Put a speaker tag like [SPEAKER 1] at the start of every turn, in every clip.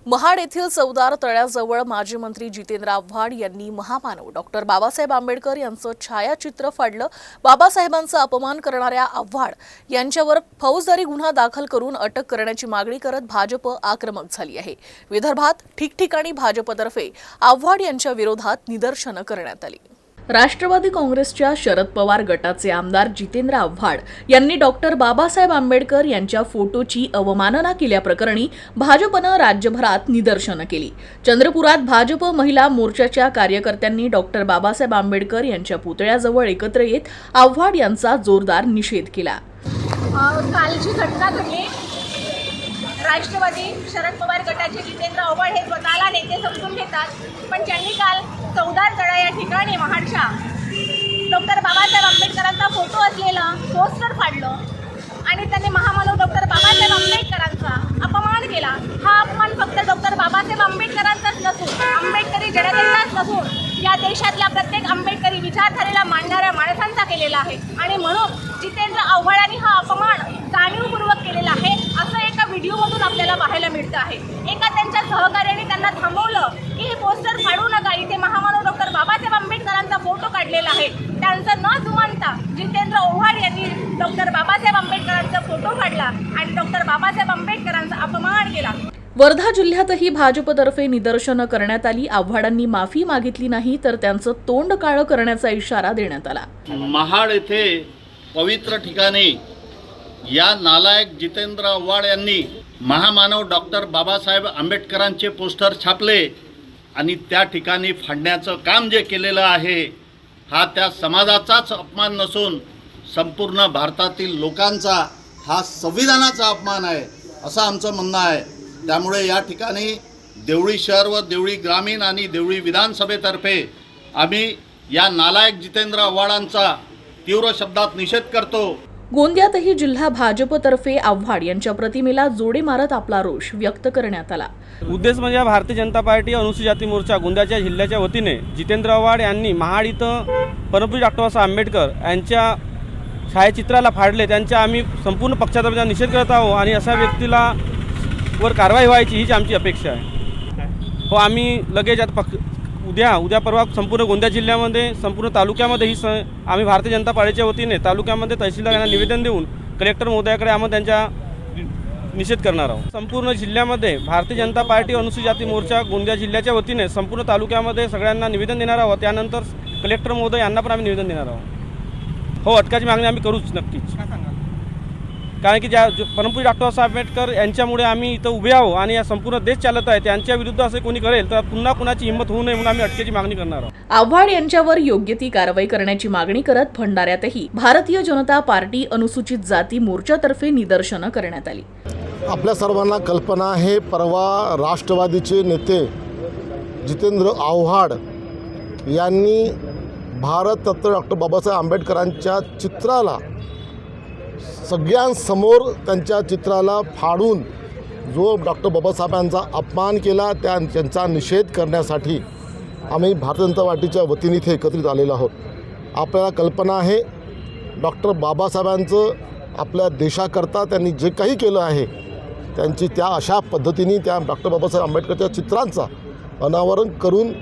[SPEAKER 1] महाड येथील चौदार तळ्याजवळ माजी मंत्री जितेंद्र आव्हाड यांनी महामानव डॉक्टर बाबासाहेब आंबेडकर यांचं छायाचित्र फाडलं। बाबासाहेबांचा अपमान करणाऱ्या आव्हाड यांच्यावर फौजदारी गुन्हा दाखल करून अटक करण्याची मागणी करत भाजप आक्रमक झाली आहे। विदर्भात ठिकठिकाणी भाजपतर्फे आव्हाड यांच्या विरोधात निदर्शनं करण्यात आली। राष्ट्रवादी काँग्रेसच्या शरद पवार गटाचे आमदार जितेंद्र आव्हाड यांनी डॉक्टर बाबासाहेब आंबेडकर यांच्या फोटोची अवमानना केल्याप्रकरणी भाजपनं राज्यभरात निदर्शनं केली। चंद्रपुरात भाजप महिला मोर्चाच्या कार्यकर्त्यांनी डॉक्टर बाबासाहेब आंबेडकर यांच्या पुतळ्याजवळ एकत्र येत आव्हाड यांचा जोरदार निषेध केला।
[SPEAKER 2] कालची घटना घडली। राष्ट्रवादी शरद पवार गटाचे जितेंद्र आव्हाड हे स्वतःला नेते समजून घेतात, पण त्यांनी काल चौदार तळा या ठिकाणी महाडच्या डॉक्टर बाबासाहेब आंबेडकरांचा फोटो असलेला पोस्टर फाडलं आणि त्यांनी महामानव डॉक्टर बाबासाहेब आंबेडकरांचा अपमान केला। हा अपमान फक्त डॉक्टर बाबासाहेब आंबेडकरांचाच नसून आंबेडकरी जनतेचाच नसून या देशातल्या प्रत्येक आंबेडकरी विचारधारेला मांडणाऱ्या माणसांचा केलेला आहे आणि म्हणून जितेंद्र आव्हाडांनी हा अपमान जाणीवपूर्वक केलेला आहे असं एका व्हिडिओमधून आपल्याला पाहायला मिळतं आहे। एका त्यांच्या सहकार्याने त्यांना थांबवलं की हे पोस्टर फाडू नका, इथे महामानव डॉक्टर बाबासाहेब आंबेडकरांचा फोटो काढलेला आहे। त्यांचं न जुमानता जितेंद्र आव्हाड यांनी डॉक्टर बाबासाहेब आंबेडकरांचा फोटो काढला आणि डॉक्टर बाबासाहेब आंबेडकरांचा अपमान केला।
[SPEAKER 1] वर्धा जिल्ह्यातही भाजपतर्फे निदर्शनं करण्यात आली। आव्हाडांनी माफी मागितली नाही तर त्यांचं तोंड काळं करण्याचा इशारा देण्यात आला।
[SPEAKER 3] महाड येथे पवित्र ठिकाणी या नालायक जितेंद्र आव्हाड यांनी महामानव डॉक्टर बाबासाहेब आंबेडकरांचे पोस्टर छापले आणि त्या ठिकाणी फाडण्याचं काम जे केलेलं आहे हा त्या समाजाचाच अपमान नसून संपूर्ण भारतातील लोकांचा हा संविधानाचा अपमान आहे असं आमचं म्हणणं आहे। त्यामुळे या ठिकाणी देवळी शहर व देवळी ग्रामीण आणि देवळी विधानसभेतर्फे आम्ही या नालायक जितेंद्र आव्हाडांचा तीव्र शब्दात निषेध करतो।
[SPEAKER 1] गोंदियातही जिल्हा भाजपतर्फे आव्हाड यांच्या प्रतिमेला जोडे मारत आपला रोष व्यक्त करण्यात आला।
[SPEAKER 4] उद्देश म्हणजे भारतीय जनता पार्टी अनुसूचित जाती मोर्चा गोंदियाच्या जिल्ह्याच्या वतीने जितेंद्र आव्हाड यांनी महाड इथं परमपूज्य डॉक्टर बाबासाहेब आंबेडकर यांच्या छायाचित्राला फाडले, त्यांच्या आम्ही संपूर्ण पक्षातर्फे निषेध करत आहोत आणि अशा व्यक्तीला वर कारवाई व्हायची हीच आमची अपेक्षा आहे। हो, आम्ही लगेच आता उद्या परवा संपूर्ण गोंदिया जिल्ह्यामध्ये संपूर्ण तालुक्यामध्ये आम्ही भारतीय जनता पार्टीच्या वतीने तालुक्यामध्ये तहसीलदार यांना निवेदन देऊन कलेक्टर महोदयाकडे आम्ही त्यांच्या निषेध करणार आहोत। संपूर्ण जिल्ह्यामध्ये भारतीय जनता पार्टी अनुसूचित जाती मोर्चा गोंदिया जिल्ह्याच्या वतीने संपूर्ण तालुक्यामध्ये सगळ्यांना निवेदन देणार आहोत। त्यानंतर कलेक्टर महोदय यांना पण आम्ही निवेदन देणार आहोत। हो, अटकाची मागणी आम्ही करूच नक्कीच, कारण की ज्या परमपूज्य डॉक्टर बाबासाहेब आंबेडकर यांच्यामुळे आम्ही इथं उभे आहोत आणि या संपूर्ण देश चालत आहे। त्यांच्या विरुद्ध असे कोणी करेल तर पुन्हा कुणाची हिंमत होऊ नये म्हणून आम्ही अटकेची मागणी करणार आहोत।
[SPEAKER 1] आव्हाड यांच्यावर योग्य ती कारवाई करण्याची मागणी करत भंडाऱ्यातही भारतीय जनता पार्टी अनुसूचित जाती मोर्चातर्फे निदर्शनं करण्यात आली।
[SPEAKER 5] आपल्या सर्वांना कल्पना आहे, परवा राष्ट्रवादीचे नेते जितेंद्र आव्हाड यांनी भारतरत्न डॉक्टर बाबासाहेब आंबेडकरांच्या चित्राला सगळ्यांसमोर त्यांच्या चित्राला फाडून जो डॉक्टर बाबासाहेबांचा अपमान केला त्यांचा निषेध करण्यासाठी आम्ही भारतीय जनता पार्टीच्या वतीने इथे एकत्रित आलेलो आहोत। आपल्याला कल्पना आहे डॉक्टर बाबासाहेबांचं आपल्या देशाकरता त्यांनी जे काही केलं आहे त्यांची त्या अशा पद्धतीने त्या डॉक्टर बाबासाहेब आंबेडकरच्या चित्रांचा अनावरण करून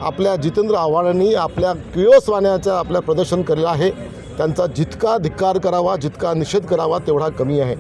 [SPEAKER 5] आपल्या जितेंद्र आव्हाडांनी आपल्या किळसवाण्याचं आपल्या प्रदर्शन केलेलं आहे। त्यांचा जितका धिक्कार करावा जितका निषेध करावा तेवढा कमी आहे।